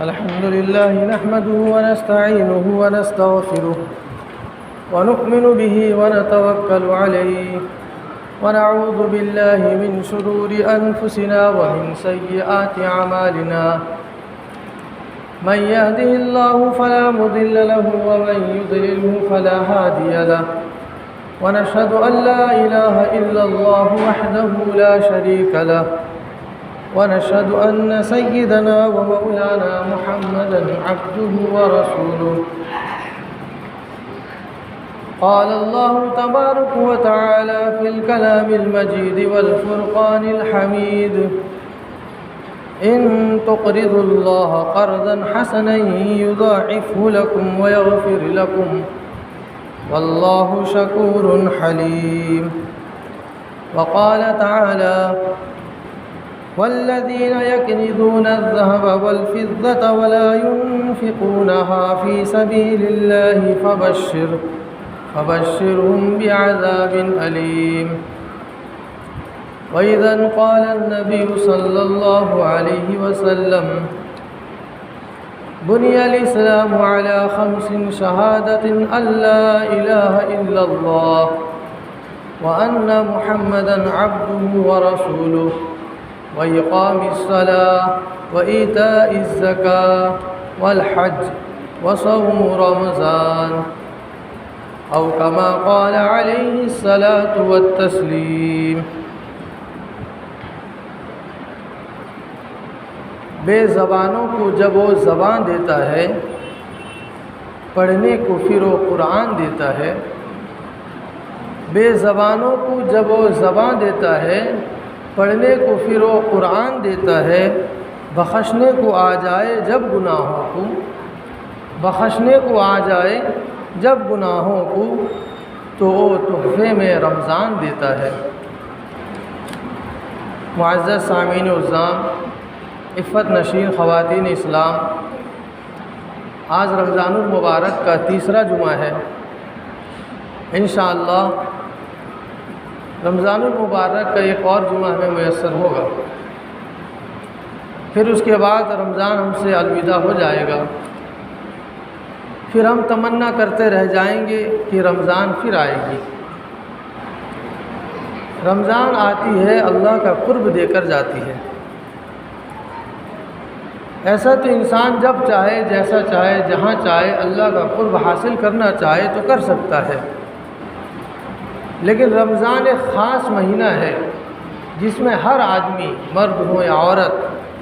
الحمد لله نحمده ونستعينه ونستغفره ونؤمن به ونتوكل عليه ونعوذ بالله من شرور أنفسنا ومن سيئات أعمالنا من يهده الله فلا مضل له ومن يضلله فلا هادي له ونشهد أن لا إله إلا الله وحده لا شريك له ونشهد أن سيدنا ومولانا محمدا عبده ورسوله قال الله تبارك وتعالى في الكلام المجيد والفرقان الحميد إن تقرضوا الله قرضا حسنا يضاعفه لكم ويغفر لكم والله شكور حليم. وقال تعالى والذين يكنزون الذهب والفضة ولا ينفقونها في سبيل الله فبشرهم بعذاب أليم. وإذا قال النبي صلى الله عليه وسلم بني الإسلام على 5 شهادة أن لا إله إلا الله وأن محمدا عبده ورسوله وإقام الصلاة وإيتاء الزكاة والحج وصوم رمضان أو كما قال عليه الصلاة والتسليم. بے زبانوں کو جب وہ زبان دیتا ہے پڑھنے کو پھر وہ قرآن دیتا ہے. بے زبانوں کو جب وہ زبان دیتا ہے پڑھنے کو پھر وہ قرآن دیتا ہے. بخشنے کو آ جائے جب گناہوں کو بخشنے کو آ جائے جب گناہوں کو تو وہ تحفے میں رمضان دیتا ہے. معزز سامعین الزام، عفت نشین خواتین اسلام، آج رمضان المبارک کا تیسرا جمعہ ہے. انشاءاللہ رمضان المبارک کا ایک اور جمعہ ہمیں میسر ہوگا، پھر اس کے بعد رمضان ہم سے الوداع ہو جائے گا. پھر ہم تمنا کرتے رہ جائیں گے کہ رمضان پھر آئے گی. رمضان آتی ہے اللہ کا قرب دے کر جاتی ہے. ایسا تو انسان جب چاہے، جیسا چاہے، جہاں چاہے اللہ کا قرب حاصل کرنا چاہے تو کر سکتا ہے. لیکن رمضان ایک خاص مہینہ ہے جس میں ہر آدمی، مرد ہو یا عورت،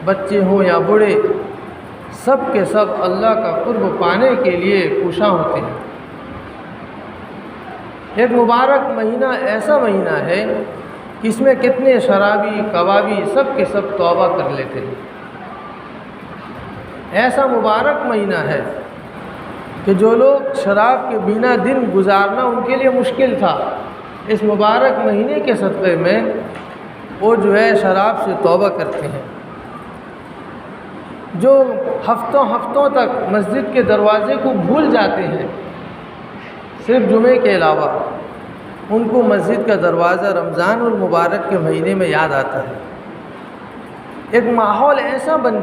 بچے ہوں یا بوڑھے، سب کے سب اللہ کا قرب پانے کے لیے کوشاں ہوتے ہیں. ایک مبارک مہینہ ایسا مہینہ ہے کہ اس میں کتنے شرابی، کبابی سب کے سب توبہ کر لیتے ہیں. ایسا مبارک مہینہ ہے کہ جو لوگ شراب کے بنا دن گزارنا ان کے لیے مشکل تھا، اس مبارک مہینے کے صدقے میں وہ جو ہے شراب سے توبہ کرتے ہیں. جو ہفتوں تک مسجد کے دروازے کو بھول جاتے ہیں صرف جمعے کے علاوہ، ان کو مسجد کا دروازہ رمضان المبارک کے مہینے میں یاد آتا ہے. ایک ماحول ایسا بن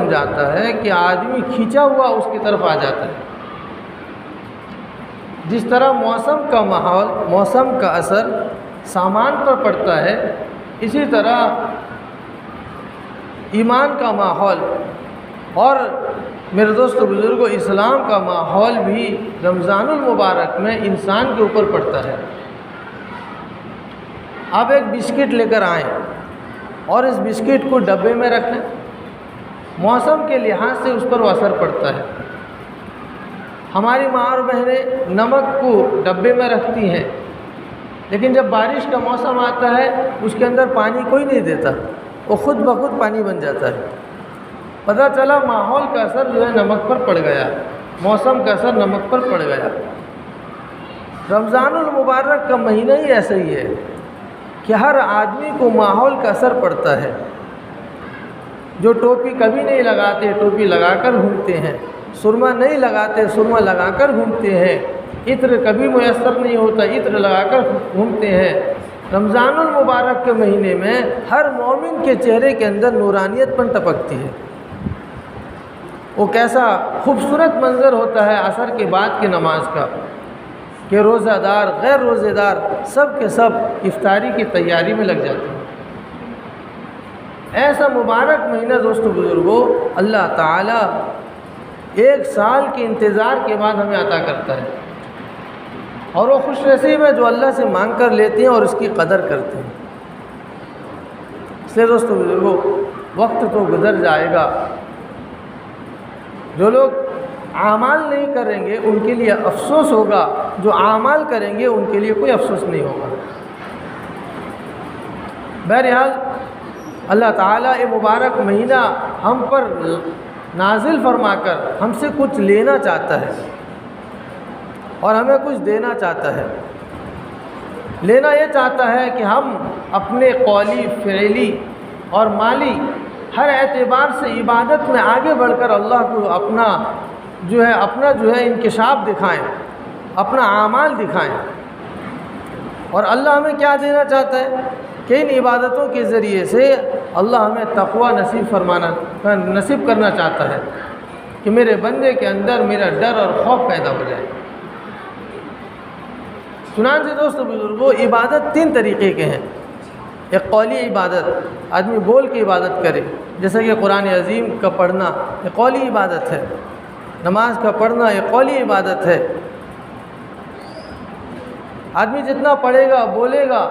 جاتا ہے کہ آدمی کھینچا ہوا اس کی طرف آ جاتا ہے. جس طرح موسم کا اثر سامان پر پڑتا ہے، اسی طرح ایمان کا ماحول اور میرے دوست بزرگوں اسلام کا ماحول بھی رمضان المبارک میں انسان کے اوپر پڑتا ہے. آپ ایک بسکٹ لے کر آئیں اور اس بسکٹ کو ڈبے میں رکھیں، موسم کے لحاظ سے اس پر وہ اثر پڑتا ہے. ہماری ماں اور بہنیں نمک کو ڈبے میں رکھتی ہیں، لیکن جب بارش کا موسم آتا ہے اس کے اندر پانی کوئی نہیں دیتا، وہ خود بخود پانی بن جاتا ہے. پتہ چلا ماحول کا اثر جو ہے نمک پر پڑ گیا، موسم کا اثر نمک پر پڑ گیا. رمضان المبارک کا مہینہ ہی ایسا ہی ہے کہ ہر آدمی کو ماحول کا اثر پڑتا ہے. جو ٹوپی کبھی نہیں لگاتے ٹوپی لگا کر گھومتے ہیں، سرما نہیں لگاتے سرما لگا کر گھومتے ہیں، عطر کبھی میسر نہیں ہوتا عطر لگا کر گھومتے ہیں. رمضان المبارک کے مہینے میں ہر مومن کے چہرے کے اندر نورانیت پن ٹپکتی ہے. وہ کیسا خوبصورت منظر ہوتا ہے عصر کے بعد کی نماز کا کہ روزہ دار غیر روزے دار سب کے سب افطاری کی تیاری میں لگ جاتے ہیں۔ ایسا مبارک مہینہ دوستو بزرگوں اللہ تعالیٰ 1 سال کے انتظار کے بعد ہمیں عطا کرتا ہے، اور وہ خوش نصیب ہے جو اللہ سے مانگ کر لیتے ہیں اور اس کی قدر کرتے ہیں۔ اس لیے دوستو بزرگوں وقت تو گزر جائے گا، جو لوگ اعمال نہیں کریں گے ان کے لیے افسوس ہوگا، جو اعمال کریں گے ان کے لیے کوئی افسوس نہیں ہوگا۔ بہرحال اللہ تعالیٰ یہ مبارک مہینہ ہم پر نازل فرما کر ہم سے کچھ لینا چاہتا ہے اور ہمیں کچھ دینا چاہتا ہے۔ لینا یہ چاہتا ہے کہ ہم اپنے قولی، فعلی اور مالی ہر اعتبار سے عبادت میں آگے بڑھ کر اللہ کو اپنا انکشاف دکھائیں، اپنا اعمال دکھائیں۔ اور اللہ ہمیں کیا دینا چاہتا ہے کہ ان عبادتوں کے ذریعے سے اللہ ہمیں تقوی نصیب کرنا چاہتا ہے کہ میرے بندے کے اندر میرا ڈر اور خوف پیدا ہو جائے۔ چنانچہ دوستو بزرگوں عبادت 3 طریقے کے ہیں۔ ایک قولی عبادت، آدمی بول کے عبادت کرے، جیسا کہ قرآن عظیم کا پڑھنا یہ قولی عبادت ہے، نماز کا پڑھنا یہ قولی عبادت ہے۔ آدمی جتنا پڑھے گا بولے گا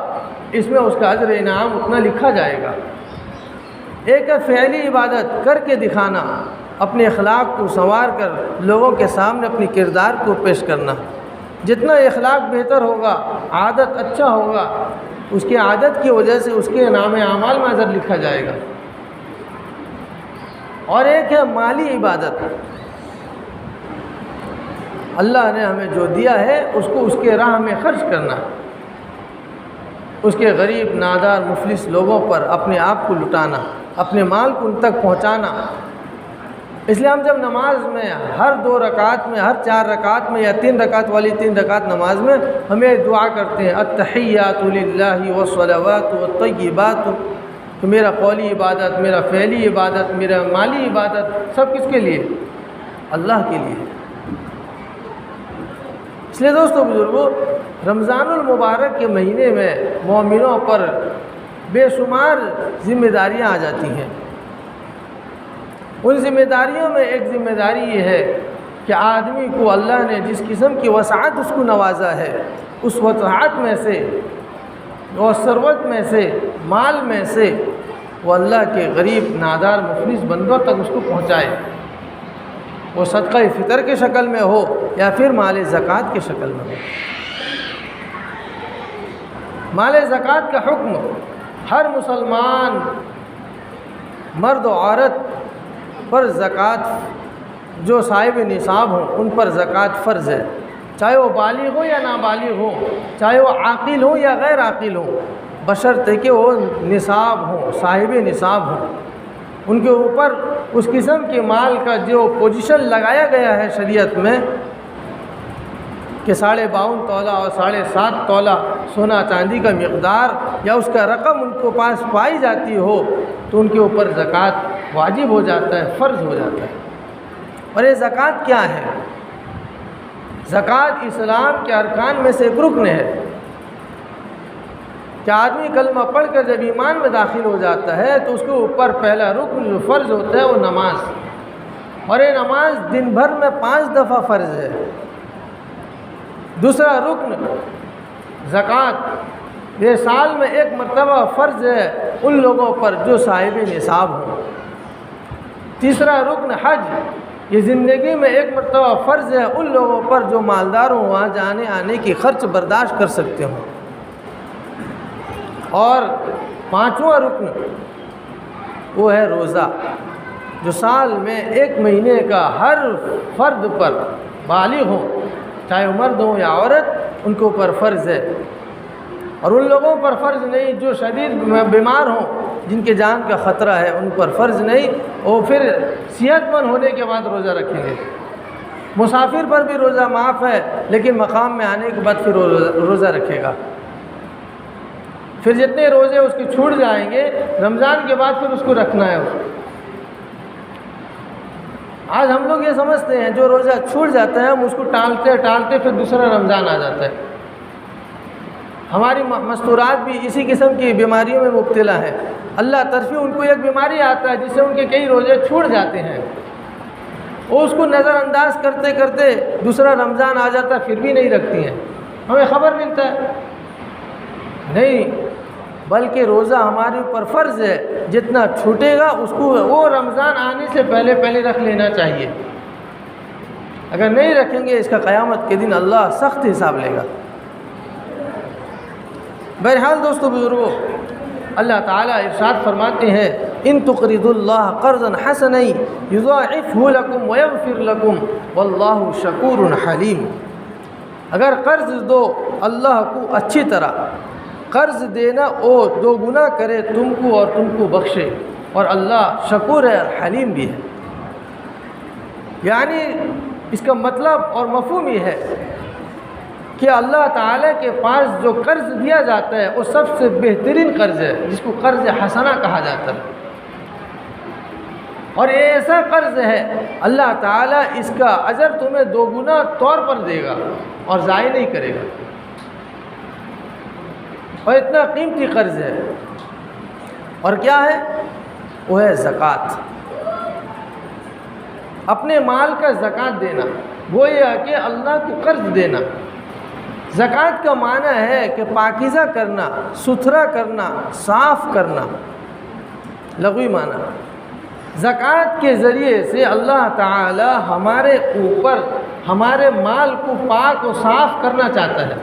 اس میں اس کا اجر انعام اتنا لکھا جائے گا۔ ایک ہے فعلی عبادت، کر کے دکھانا، اپنے اخلاق کو سنوار کر لوگوں کے سامنے اپنی کردار کو پیش کرنا۔ جتنا اخلاق بہتر ہوگا، عادت اچھا ہوگا، اس کی عادت کی وجہ سے اس کے نام اعمال میں اجر لکھا جائے گا۔ اور ایک ہے مالی عبادت، اللہ نے ہمیں جو دیا ہے اس کو اس کے راہ میں خرچ کرنا، اس کے غریب، نادار، مفلس لوگوں پر اپنے آپ کو لٹانا، اپنے مال کو ان تک پہنچانا۔ اس لیے ہم جب نماز میں ہر 2 رکعت میں، ہر 4 رکعت میں یا 3 رکعت والی 3 رکعت نماز میں ہمیں دعا کرتے ہیں التحیات للہ والصلوات والطیبات، کہ میرا قولی عبادت، میرا فعلی عبادت، میرا مالی عبادت سب کس کے لیے؟ اللہ کے لیے۔ اس لیے دوستو بزرگوں رمضان المبارک کے مہینے میں مومنوں پر بے شمار ذمہ داریاں آ جاتی ہیں۔ ان ذمہ داریوں میں ایک ذمہ داری یہ ہے کہ آدمی کو اللہ نے جس قسم کی وسعت اس کو نوازا ہے، اس وسعت میں سے اور ثروت میں سے، مال میں سے وہ اللہ کے غریب، نادار، مفلس بندوں تک اس کو پہنچائے، وہ صدقہ فطر کے شکل میں ہو یا پھر مال زکوٰۃ کے شکل میں ہو۔ مال زکوٰۃ کا حکم ہر مسلمان مرد و عورت پر زکوٰۃ، جو صاحب نصاب ہوں ان پر زکوٰۃ فرض ہے، چاہے وہ بالغ ہو یا نابالغ ہو، چاہے وہ عاقل ہو یا غیر عاقل ہو، بشرطے کہ وہ نصاب ہوں، صاحب نصاب ہوں۔ ان کے اوپر اس قسم کے مال کا جو پوزیشن لگایا گیا ہے شریعت میں کہ 52.5 تولہ اور 7.5 تولہ سونا چاندی کا مقدار یا اس کا رقم ان کے پاس پائی جاتی ہو تو ان کے اوپر زکوٰۃ واجب ہو جاتا ہے، فرض ہو جاتا ہے۔ اور یہ زکوٰۃ کیا ہے؟ زکوٰۃ اسلام کے ارکان میں سے ایک رکن ہے کہ آدمی کلمہ پڑھ کر جب ایمان میں داخل ہو جاتا ہے تو اس کے اوپر پہلا رکن جو فرض ہوتا ہے وہ نماز، اور یہ نماز دن بھر میں 5 دفعہ فرض ہے۔ دوسرا رکن زکوٰۃ، یہ سال میں 1 مرتبہ فرض ہے ان لوگوں پر جو صاحب نصاب ہوں۔ تیسرا رکن حج، یہ زندگی میں 1 مرتبہ فرض ہے ان لوگوں پر جو مالدار ہوں، وہاں جانے آنے کی خرچ برداشت کر سکتے ہوں۔ اور 5واں رکن وہ ہے روزہ، جو سال میں 1 مہینے کا ہر فرد پر بالغ ہو، چاہے وہ مرد ہو یا عورت، ان کے اوپر فرض ہے۔ اور ان لوگوں پر فرض نہیں جو شدید بیمار ہوں، جن کے جان کا خطرہ ہے، ان پر فرض نہیں، وہ پھر صحت مند ہونے کے بعد روزہ رکھیں گے۔ مسافر پر بھی روزہ معاف ہے، لیکن مقام میں آنے کے بعد پھر روزہ رکھے گا۔ پھر جتنے روزے اس کے چھوٹ جائیں گے رمضان کے بعد پھر اس کو رکھنا ہے۔ آج ہم لوگ یہ سمجھتے ہیں جو روزہ چھوٹ جاتا ہے ہم اس کو ٹالتے ٹالتے پھر دوسرا رمضان آ جاتا ہے. ہماری مستورات بھی اسی قسم کی بیماریوں میں مبتلا ہیں. اللہ طرفی ان کو ایک بیماری آتا ہے جس سے ان کے کئی روزے چھوٹ جاتے ہیں. وہ اس کو نظر انداز کرتے کرتے دوسرا رمضان آ جاتا ہے پھر بھی نہیں رکھتی ہیں. ہمیں خبر ملتا ہے نہیں، بلکہ روزہ ہمارے اوپر فرض ہے. جتنا چھوٹے گا اس کو وہ رمضان آنے سے پہلے پہلے رکھ لینا چاہیے. اگر نہیں رکھیں گے اس کا قیامت کے دن اللہ سخت حساب لے گا. بہرحال دوستو بزرگوں، اللہ تعالیٰ ارشاد فرماتے ہیں ان تقرضوا اللہ قرضا حسنا یضاعفہ لکم ویغفر لکم واللہ شکور حلیم. اگر قرض دو اللہ کو اچھی طرح، قرض دینا او دو گنا کرے تم کو اور تم کو بخشے، اور اللہ شکور ہے اور حلیم بھی ہے. یعنی اس کا مطلب اور مفہوم یہ ہے کہ اللہ تعالیٰ کے پاس جو قرض دیا جاتا ہے وہ سب سے بہترین قرض ہے، جس کو قرض حسنہ کہا جاتا ہے. اور یہ ایسا قرض ہے اللہ تعالیٰ اس کا اجر تمہیں دو گنا طور پر دے گا اور ضائع نہیں کرے گا. اور اتنا قیمتی قرض ہے. اور کیا ہے؟ وہ ہے زکوٰۃ. اپنے مال کا زکوٰۃ دینا، وہ یہ کہ اللہ کو قرض دینا. زکوٰۃ کا معنی ہے کہ پاکیزہ کرنا، ستھرا کرنا، صاف کرنا، لغوی معنی. زکوٰۃ کے ذریعے سے اللہ تعالی ہمارے اوپر ہمارے مال کو پاک و صاف کرنا چاہتا ہے.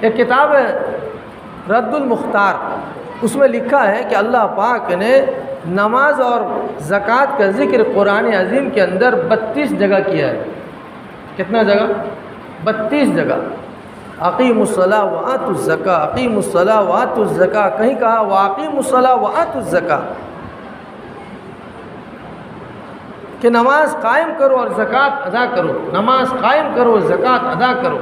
ایک کتاب ہے رد المختار، اس میں لکھا ہے کہ اللہ پاک نے نماز اور زکوٰۃ کا ذکر قرآن عظیم کے اندر 32 جگہ کیا ہے. کتنا جگہ؟ 32 جگہ. اقیموا الصلاۃ وآتوا الزکاۃ، اقیموا الصلاۃ وآتوا الزکاۃ. کہیں کہا واقیموا الصلاۃ وآتوا الزکاۃ، کہ نماز قائم کرو اور زکوٰۃ ادا کرو. نماز قائم کرو، زکوٰۃ ادا کرو.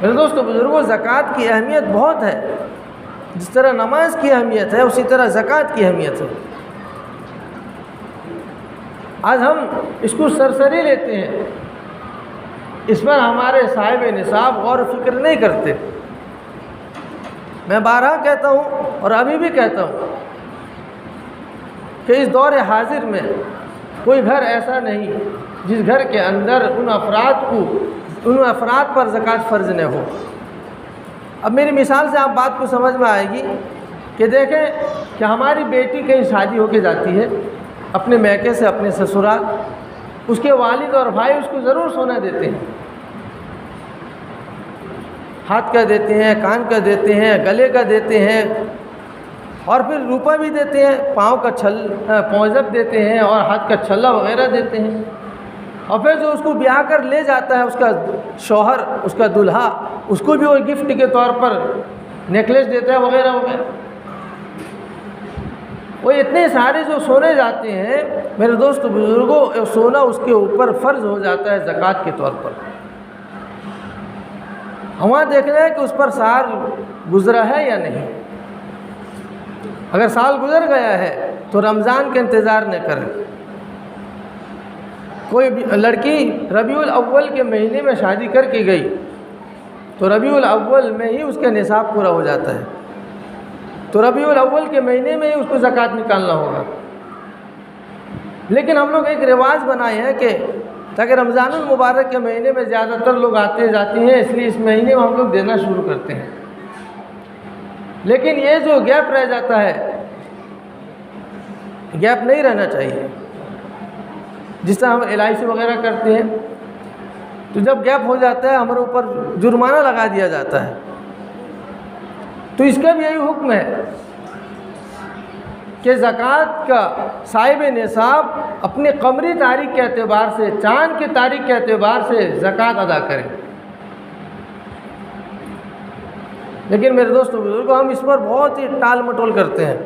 میرے دوستو بزرگوں، زکوٰۃ کی اہمیت بہت ہے. جس طرح نماز کی اہمیت ہے اسی طرح زکوٰۃ کی اہمیت ہے. آج ہم اس کو سرسری لیتے ہیں، اس پر ہمارے صاحب نصاب غور و فکر نہیں کرتے. میں بارہا کہتا ہوں اور ابھی بھی کہتا ہوں کہ اس دور حاضر میں کوئی گھر ایسا نہیں جس گھر کے اندر ان افراد پر زکوٰۃ فرض نہ ہو. اب میری مثال سے آپ بات کو سمجھ میں آئے گی کہ دیکھیں کہ ہماری بیٹی کہیں شادی ہو کے جاتی ہے اپنے میکے سے، اپنے سسرال. اس کے والد اور بھائی اس کو ضرور سونا دیتے ہیں، ہاتھ کا دیتے ہیں، کان کا دیتے ہیں، گلے کا دیتے ہیں، اور پھر روپا بھی دیتے ہیں، پاؤں کا پونجب دیتے ہیں اور ہاتھ کا چھلا وغیرہ دیتے ہیں. اور پھر جو اس کو بیاہ کر لے جاتا ہے اس کا شوہر، اس کا دلہا، اس کو بھی وہ گفٹ کے طور پر نیکلیس دیتا ہے وغیرہ وغیرہ. وہ اتنے سارے جو سونے جاتے ہیں میرے دوست بزرگوں، سونا اس کے اوپر فرض ہو جاتا ہے زکوٰۃ کے طور پر. ہمارا دیکھنا ہے کہ اس پر سال گزرا ہے یا نہیں. اگر سال گزر گیا ہے تو رمضان کا انتظار نہ کریں. کوئی لڑکی ربیع الاول کے مہینے میں شادی کر کے گئی تو ربیع الاول میں ہی اس کا نصاب پورا ہو جاتا ہے، تو ربیع الاول کے مہینے میں ہی اس کو زکوٰۃ نکالنا ہوگا. لیکن ہم لوگ ایک رواج بنائے ہیں کہ تاکہ رمضان المبارک کے مہینے میں زیادہ تر لوگ آتے جاتے ہیں، اس لیے اس مہینے میں ہم لوگ دینا شروع کرتے ہیں. لیکن یہ جو گیپ رہ جاتا ہے، گیپ نہیں رہنا چاہیے. جس طرح ہم LIC وغیرہ کرتے ہیں تو جب گیپ ہو جاتا ہے ہمارے اوپر جرمانہ لگا دیا جاتا ہے. تو اس کا بھی یہی حکم ہے کہ زکوٰۃ کا صاحب نصاب اپنے قمری تاریخ کے اعتبار سے، چاند کی تاریخ کے اعتبار سے زکوٰۃ ادا کریں. لیکن میرے دوستو بزرگوں، ہم اس پر بہت ہی ٹال مٹول کرتے ہیں،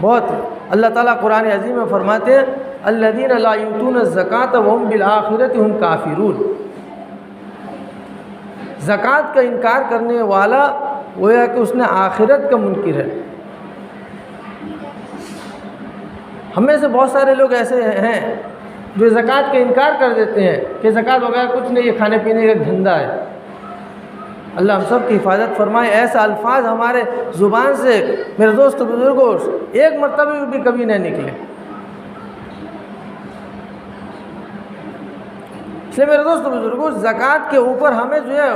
بہت. اللہ تعالیٰ قرآن عظیم میں فرماتے ہیں الذین لا یؤتون الزکاۃ وهم بالآخرۃ هم کافرون. زکوٰۃ کا انکار کرنے والا گویا کہ اس نے آخرت کا منکر ہے. ہم میں سے بہت سارے لوگ ایسے ہیں جو زکوٰۃ کا انکار کر دیتے ہیں کہ زکوٰۃ وغیرہ کچھ نہیں، یہ کھانے پینے کا دھندا ہے۔ اللہ ہم سب کی حفاظت فرمائے، ایسا الفاظ ہمارے زبان سے میرے دوست بزرگوں ایک مرتبہ بھی کبھی نہ نکلے۔ اس لیے میرے دوست بزرگوں زکوٰۃ کے اوپر ہمیں جو ہے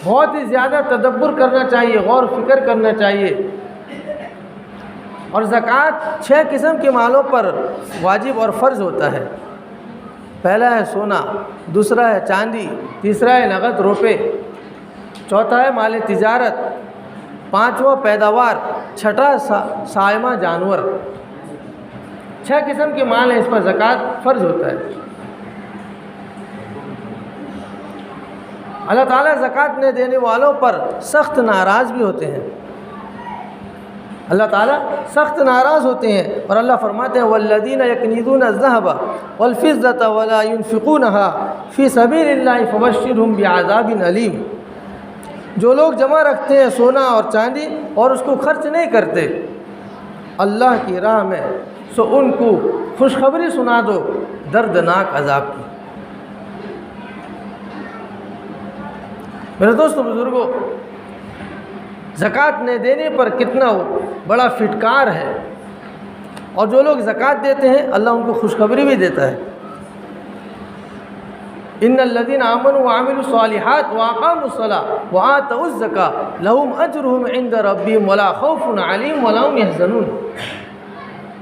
بہت ہی زیادہ تدبر کرنا چاہیے، غور و فکر کرنا چاہیے۔ اور زکوٰۃ 6 قسم کے مالوں پر واجب اور فرض ہوتا ہے۔ پہلا ہے سونا، دوسرا ہے چاندی، تیسرا ہے نقد روپے، چوتھا ہے مال تجارت، پانچواں پیداوار، چھٹا سائمہ جانور۔ 6 قسم کے مال ہیں، اس پر زکوٰۃ فرض ہوتا ہے۔ اللہ تعالیٰ زکوٰۃ نہ دینے والوں پر سخت ناراض بھی ہوتے ہیں۔ اللہ تعالیٰ سخت ناراض ہوتے ہیں، اور اللہ فرماتے ہیں والذین یکنیزون الذهب والفضة ولا ينفقونها فی سبیل اللہ فبشرهم بعذاب علیم۔ جو لوگ جمع رکھتے ہیں سونا اور چاندی اور اس کو خرچ نہیں کرتے اللہ کی راہ میں، سو ان کو خوشخبری سنا دو دردناک عذاب کی۔ میرے دوستو بزرگوں، زکوٰۃ نہ دینے پر کتنا بڑا فٹکار ہے، اور جو لوگ زکوٰۃ دیتے ہیں اللہ ان کو خوشخبری بھی دیتا ہے۔ ان الذین آمنوا وعملوا الصالحات واقاموا الصلاة وآتوا الزکاة لهم اجرهم عند ربهم ولا خوف علیہم ولا هم يحزنون۔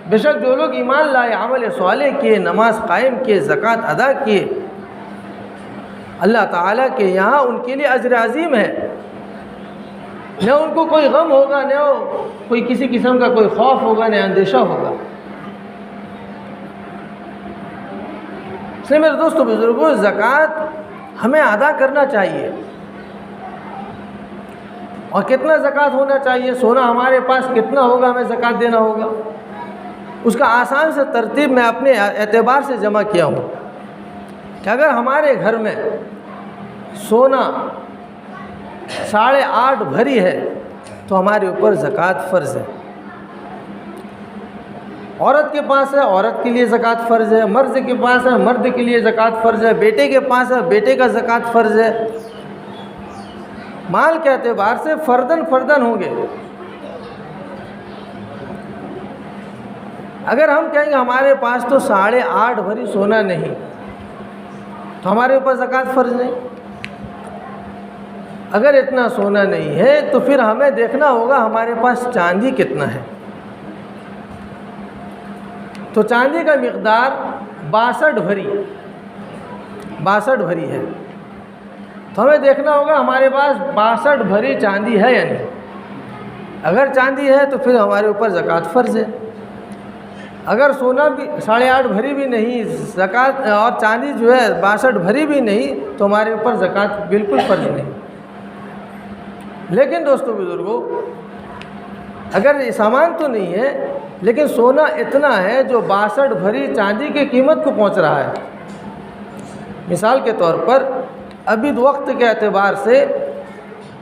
بے شک جو لوگ ایمان لائے، عمل صالح کیے، نماز قائم کیے، زکوٰۃ ادا کیے، اللہ تعالیٰ کے یہاں ان کے لیے اجر عظیم ہے۔ نہ ان کو کوئی غم ہوگا، نہ کوئی کسی قسم کا کوئی خوف ہوگا، نہ اندیشہ ہوگا۔ اس لیے میرے دوستو بزرگوں، زکوٰۃ ہمیں ادا کرنا چاہیے۔ اور کتنا زکوٰۃ ہونا چاہیے، سونا ہمارے پاس کتنا ہوگا ہمیں زکوٰۃ دینا ہوگا، اس کا آسان سے ترتیب میں اپنے اعتبار سے جمع کیا ہوں کہ اگر ہمارے گھر میں سونا 8.5 بھری ہے تو ہمارے اوپر زکوٰۃ فرض ہے۔ عورت کے پاس ہے، عورت کے لیے زکوٰۃ فرض ہے، مرد کے پاس ہے، مرد کے لیے زکوٰۃ فرض ہے، بیٹے کے پاس ہے، بیٹے کا زکوٰۃ فرض ہے۔ مال کے اعتبار سے فردن ہوں گے۔ اگر ہم کہیں گے ہمارے پاس تو 8.5 بھری سونا نہیں تو ہمارے اوپر زکوٰۃ فرض نہیں۔ اگر اتنا سونا نہیں ہے تو پھر ہمیں دیکھنا ہوگا ہمارے پاس چاندی کتنا ہے۔ تو چاندی کا مقدار 62 بھری ہے، تو ہمیں دیکھنا ہوگا ہمارے پاس 62 بھری چاندی ہے یا نہیں۔ اگر چاندی ہے تو پھر ہمارے اوپر زکوٰۃ فرض ہے۔ اگر سونا بھی 8.5 بھری بھی نہیں زکوٰۃ، اور چاندی جو ہے 62 بھری بھی نہیں، تو ہمارے اوپر زکوٰۃ بالکل فرض نہیں۔ لیکن دوستو بزرگوں، اگر یہ سامان تو نہیں ہے لیکن سونا اتنا ہے جو 62 بھری چاندی کی قیمت کو پہنچ رہا ہے۔ مثال کے طور پر ابھی وقت کے اعتبار سے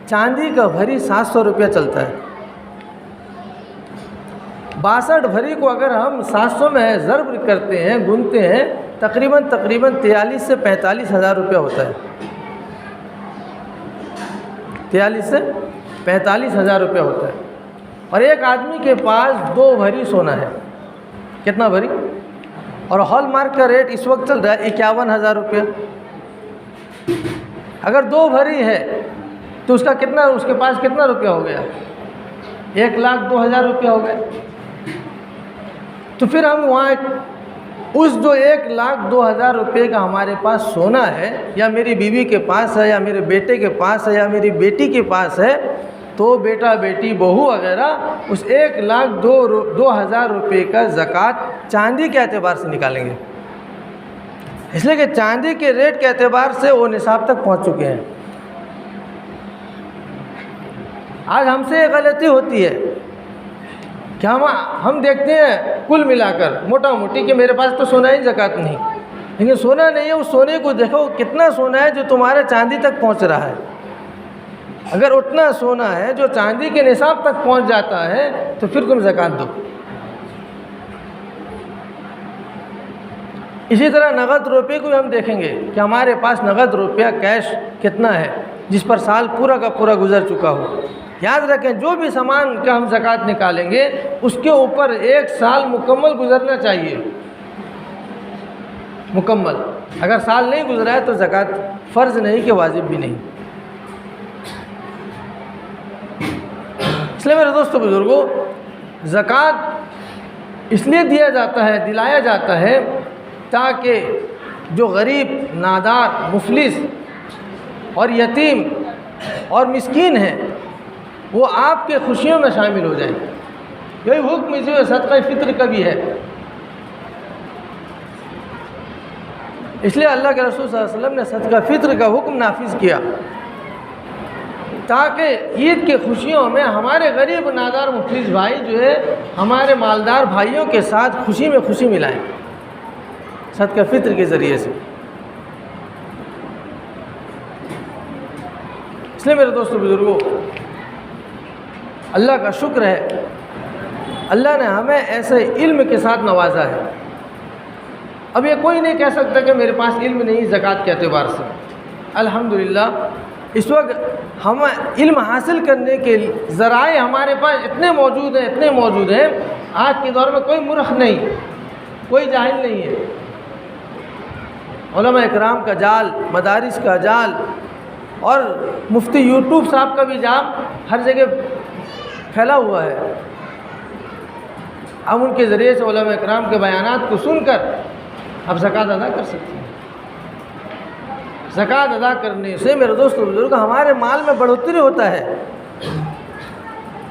چاندی کا بھری 700 روپیہ چلتا ہے۔ 62 بھری کو اگر ہم 700 میں ضرب کرتے ہیں، گنتے ہیں، تقریباً 43 سے 45 ہزار روپیہ ہوتا ہے۔ 43 سے 45 ہزار روپیہ ہوتا ہے۔ اور ایک آدمی کے پاس 2 بھری سونا ہے۔ کتنا بھری؟ اور ہال مارک کا ریٹ اس وقت چل رہا ہے 51,000 روپیہ۔ اگر 2 بھری ہے تو اس کے پاس کتنا روپیہ ہو گیا؟ 1,02,000 روپیہ ہو گیا۔ تو پھر ہم وہاں اس جو 1,02,000 روپے کا ہمارے پاس سونا ہے، یا میری بیوی کے پاس ہے، یا میرے بیٹے کے پاس ہے، یا میری بیٹی کے پاس ہے، تو بیٹا بیٹی بہو وغیرہ اس 1,02,000 روپے کا زکوٰۃ چاندی کے اعتبار سے نکالیں گے، اس لیے کہ چاندی کے ریٹ کے اعتبار سے وہ نصاب تک پہنچ چکے ہیں۔ آج ہم سے یہ غلطی ہوتی ہے کہ ہم دیکھتے ہیں کل ملا کر موٹا موٹی کہ میرے پاس تو سونا ہی زکوٰۃ نہیں، لیکن سونا نہیں ہے، اس سونے کو دیکھو کتنا سونا ہے جو تمہارے چاندی تک پہنچ رہا ہے۔ اگر اتنا سونا ہے جو چاندی کے نصاب تک پہنچ جاتا ہے تو پھر تم زکوٰۃ دو۔ اسی طرح نقد روپے کو بھی ہم دیکھیں گے کہ ہمارے پاس نقد روپیہ کیش کتنا ہے جس پر سال پورا کا پورا گزر چکا ہو۔ یاد رکھیں جو بھی سامان کا ہم زکوٰۃ نکالیں گے اس کے اوپر 1 سال مکمل گزرنا چاہیے، مکمل۔ اگر سال نہیں گزرا ہے تو زکوٰۃ فرض نہیں کہ واجب بھی نہیں۔ اس لیے میرے دوستو بزرگوں، زکوٰۃ اس لیے دیا جاتا ہے، دلایا جاتا ہے تاکہ جو غریب، نادار، مفلس اور یتیم اور مسکین ہیں وہ آپ کے خوشیوں میں شامل ہو جائیں۔ یہی حکم اسی میں صدقہ فطر کا بھی ہے۔ اس لیے اللہ کے رسول صلی اللہ علیہ وسلم نے صدقہ فطر کا حکم نافذ کیا تاکہ عید کے خوشیوں میں ہمارے غریب، نادار، مفلس بھائی جو ہے ہمارے مالدار بھائیوں کے ساتھ خوشی میں خوشی ملائیں صدقہ فطر کے ذریعے سے۔ اس لیے میرے دوستو بزرگوں، اللہ کا شکر ہے، اللہ نے ہمیں ایسے علم کے ساتھ نوازا ہے۔ اب یہ کوئی نہیں کہہ سکتا کہ میرے پاس علم نہیں زکوٰۃ کے اعتبار سے۔ الحمدللہ اس وقت ہم علم حاصل کرنے کے ذرائع ہمارے پاس اتنے موجود ہیں، آج کے دور میں کوئی مورخ نہیں، کوئی جاہل نہیں ہے۔ علماء اکرام کا جال، مدارس کا جال اور مفتی یوٹیوب صاحب کا بھی جال ہر جگہ پھیلا ہوا ہے۔ ہم ان کے ذریعے سے علماء اکرام کے بیانات کو سن کر اب زکوٰۃ ادا کر سکتے ہیں۔ زکوٰۃ ادا کرنے سے میرے دوستو بزرگ ہمارے مال میں بڑھوتری ہوتا ہے،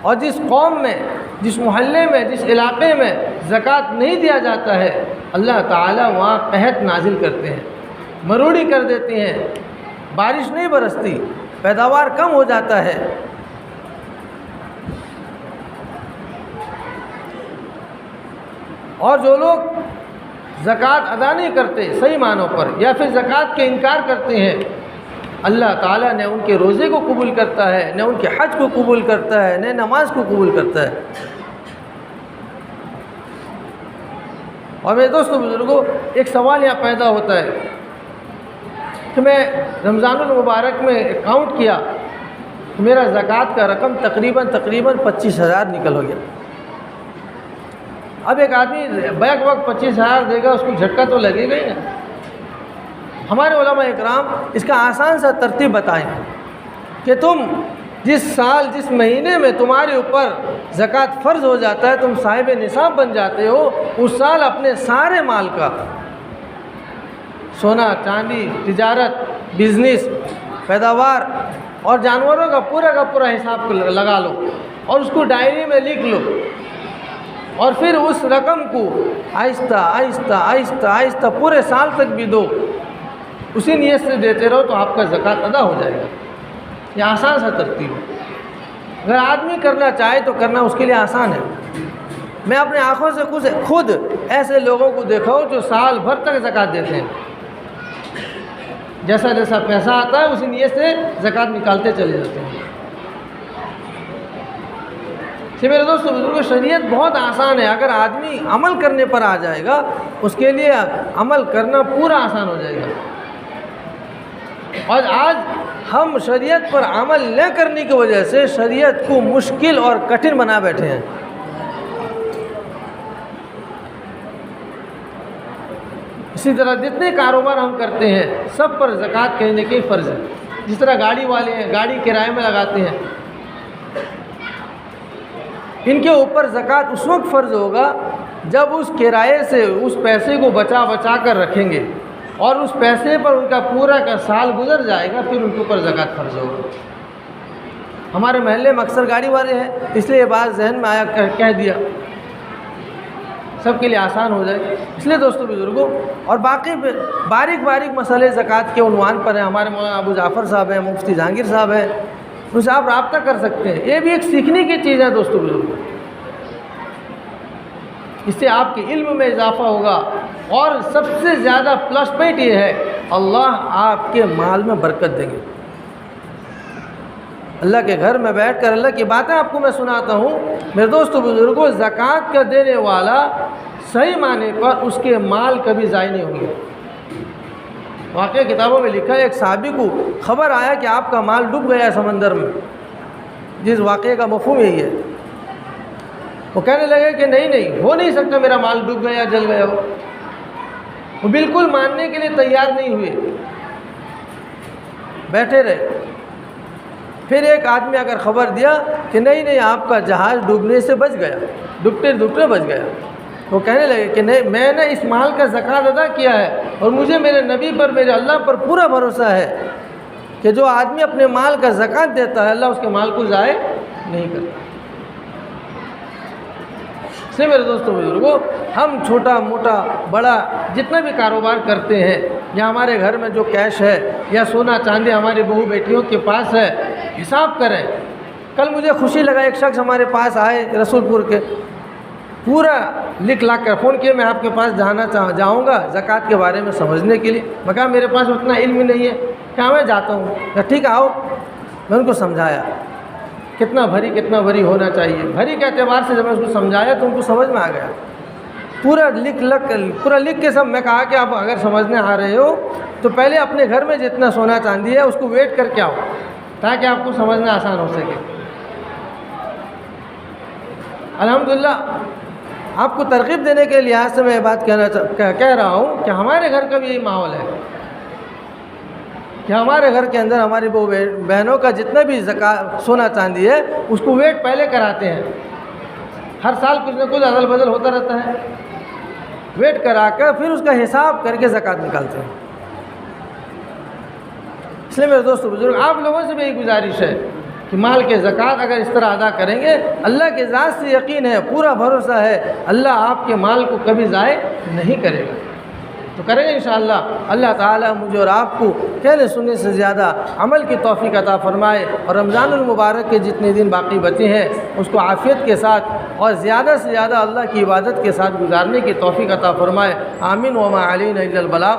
اور جس قوم میں، جس محلے میں، جس علاقے میں زکوٰۃ نہیں دیا جاتا ہے اللہ تعالیٰ وہاں قحط نازل کرتے ہیں، مروڑی کر دیتے ہیں، بارش نہیں برستی، پیداوار کم ہو جاتا ہے۔ اور جو لوگ زکوٰۃ ادا نہیں کرتے صحیح معنوں پر، یا پھر زکوٰۃ کے انکار کرتے ہیں، اللہ تعالیٰ نے ان کے روزے کو قبول کرتا ہے، نہ ان کے حج کو قبول کرتا ہے، نہ نماز کو قبول کرتا ہے۔ اور میرے دوستو بزرگوں، ایک سوال یہاں پیدا ہوتا ہے کہ میں رمضان المبارک میں کاؤنٹ کیا تو میرا زکوٰۃ کا رقم تقریباً 25,000 نکل ہو گیا۔ اب ایک آدمی بیک وقت 25,000 دے گا، اس کو جھٹکا تو لگے گا ہی نا۔ ہمارے علماء اکرام اس کا آسان سا ترتیب بتائیں کہ تم جس سال، جس مہینے میں تمہارے اوپر زکوٰۃ فرض ہو جاتا ہے، تم صاحب نصاب بن جاتے ہو، اس سال اپنے سارے مال کا، سونا، چاندی، تجارت، بزنس، پیداوار اور جانوروں کا پورا حساب لگا لو اور اس کو ڈائری میں لکھ لو، اور پھر اس رقم کو آہستہ پورے سال تک بھی دو، اسی نیت سے دیتے رہو تو آپ کا زکوٰۃ ادا ہو جائے گا۔ یہ آسان سا ترتیب ہے، اگر آدمی کرنا چاہے تو کرنا اس کے لیے آسان ہے۔ میں اپنے آنکھوں سے خود ایسے لوگوں کو دیکھا ہوں جو سال بھر تک زکوٰۃ دیتے ہیں، جیسا جیسا پیسہ آتا ہے اسی نیت سے زکوٰۃ نکالتے چلے جاتے ہیں۔ میرے دوستو بزرگوں، شریعت بہت آسان ہے، اگر آدمی عمل کرنے پر آ جائے گا اس کے لیے عمل کرنا پورا آسان ہو جائے گا۔ اور آج ہم شریعت پر عمل نہ کرنے کی وجہ سے شریعت کو مشکل اور کٹھن بنا بیٹھے ہیں۔ اسی طرح جتنے کاروبار ہم کرتے ہیں سب پر زکوٰۃ کہنے کی فرض ہے۔ جس طرح گاڑی والے ہیں، گاڑی کرائے میں لگاتے ہیں، ان کے اوپر زکوٰۃ اس وقت فرض ہوگا جب اس کرائے سے اس پیسے کو بچا کر رکھیں گے اور اس پیسے پر ان کا پورا کا سال گزر جائے گا، پھر ان کے اوپر زکوٰۃ فرض ہوگا۔ ہمارے محلے میں اکثر گاڑی والے ہیں، اس لیے یہ بات ذہن میں آیا کہہ دیا، سب کے لیے آسان ہو جائے۔ اس لیے دوستو بزرگوں، اور باقی باریک مسئلے زکوٰۃ کے عنوان پر ہیں، ہمارے مولانا ابو جعفر صاحب ہیں، مفتی جہانگیر صاحب ہیں، ان سے آپ رابطہ کر سکتے ہیں۔ یہ بھی ایک سیکھنے کی چیز ہے دوستو بزرگوں، اس سے آپ کے علم میں اضافہ ہوگا، اور سب سے زیادہ پلس پوائنٹ یہ ہے اللہ آپ کے مال میں برکت دیں گے۔ اللہ کے گھر میں بیٹھ کر اللہ کی باتیں آپ کو میں سناتا ہوں۔ میرے دوستو بزرگوں، زکوٰۃ کا دینے والا صحیح معنی پر اس کے مال کبھی ضائع نہیں ہوں گے۔ واقعہ کتابوں میں لکھا ہے ایک صحابی کو خبر آیا کہ آپ کا مال ڈوب گیا ہے سمندر میں، جس واقعے کا مفہوم یہی ہے۔ وہ کہنے لگے کہ نہیں ہو نہیں سکتا میرا مال ڈوب گیا جل گیا ہو۔ وہ بالکل ماننے کے لیے تیار نہیں ہوئے، بیٹھے رہے۔ پھر ایک آدمی اگر خبر دیا کہ نہیں آپ کا جہاز ڈوبنے سے بچ گیا، ڈوبتے ڈوبتے بچ گیا، وہ کہنے لگے کہ نہیں، میں نے اس مال کا زکوٰۃ ادا کیا ہے اور مجھے میرے نبی پر، میرے اللہ پر پورا بھروسہ ہے کہ جو آدمی اپنے مال کا زکوٰۃ دیتا ہے اللہ اس کے مال کو ضائع نہیں کرتا۔ اس لیے میرے دوستوں بزرگوں، ہم چھوٹا موٹا بڑا جتنا بھی کاروبار کرتے ہیں، یا ہمارے گھر میں جو کیش ہے یا سونا چاندی ہماری بہو بیٹیوں کے پاس ہے، حساب کریں۔ کل مجھے خوشی لگا، ایک شخص ہمارے پاس آئے رسول پور کے، پورا لکھ لا کر فون کیا، میں آپ کے پاس جاؤں گا زکوٰۃ کے بارے میں سمجھنے کے لیے۔ میں کہا میرے پاس اتنا علم نہیں ہے، کہا میں جاتا ہوں۔ کہا ٹھیک ہے آؤ۔ میں ان کو سمجھایا کتنا بھری ہونا چاہیے، بھری کے اعتبار سے جب میں اس کو سمجھایا تو ان کو سمجھ میں آ گیا، پورا لکھ کے سب۔ میں کہا کہ آپ اگر سمجھنے آ رہے ہو تو پہلے اپنے گھر میں جتنا سونا چاندی ہے اس کو ویٹ کر کے آؤ تاکہ آپ کو سمجھنا آسان ہو سکے۔ الحمدللہ آپ کو ترغیب دینے کے لحاظ سے میں یہ بات کہہ رہا ہوں کہ ہمارے گھر کا بھی یہی ماحول ہے کہ ہمارے گھر کے اندر ہماری بہنوں کا جتنا بھی سونا چاندی ہے اس کو ویٹ پہلے کراتے ہیں۔ ہر سال کچھ نہ کچھ ادل بدل ہوتا رہتا ہے، ویٹ کرا کر پھر اس کا حساب کر کے زکوٰۃ نکالتے ہیں۔ اس لیے میرے دوستو بزرگ، آپ لوگوں سے بھی یہی گزارش ہے کہ مال کے زکوٰۃ اگر اس طرح ادا کریں گے، اللہ کے ذات سے یقین ہے، پورا بھروسہ ہے، اللہ آپ کے مال کو کبھی ضائع نہیں کرے گا۔ تو کریں گے انشاءاللہ۔ اللہ تعالیٰ مجھے اور آپ کو کہنے سننے سے زیادہ عمل کی توفیق عطا فرمائے، اور رمضان المبارک کے جتنے دن باقی بچے ہیں اس کو عافیت کے ساتھ اور زیادہ سے زیادہ اللہ کی عبادت کے ساتھ گزارنے کی توفیق عطا فرمائے۔ آمین۔ وما علینا الا البلاغ۔